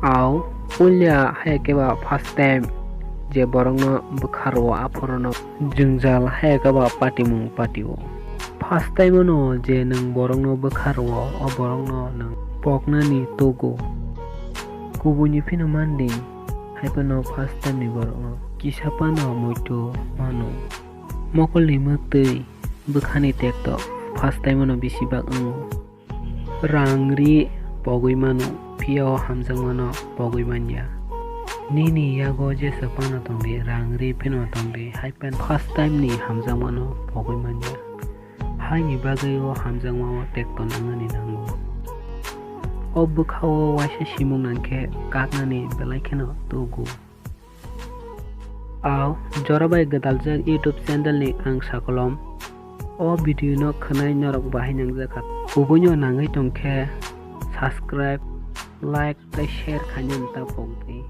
Aw ulya hayakeba first time je borokno bwkharo aphorono jungjal hayakeba patimung patio. First time no je nung borokno bwkharo o borokno nung poknani togo. Kubuni phino mandi haipano first time ni borokno kisapano moito mano. Mokoli mutui bwkhani tekto first time no bisibak ango. Rangri pogui mano pio hamjang mano pogui manya. Nini yago je sapano tongdi rangri phino tongdi haipan first time ni hamjang mano pogui manya. Hai ni bagai o hamjang mano tekto nangani nango. O bwkhao waisa simung nangkhe kaknani belai kheno tugu. Aw jorabai gadaljak YouTube channel ni ang sakolom. O video no khnai norok bahai nangjak. Ubunyo nangai tongkhe subscribe, like, share khainam ta pongti.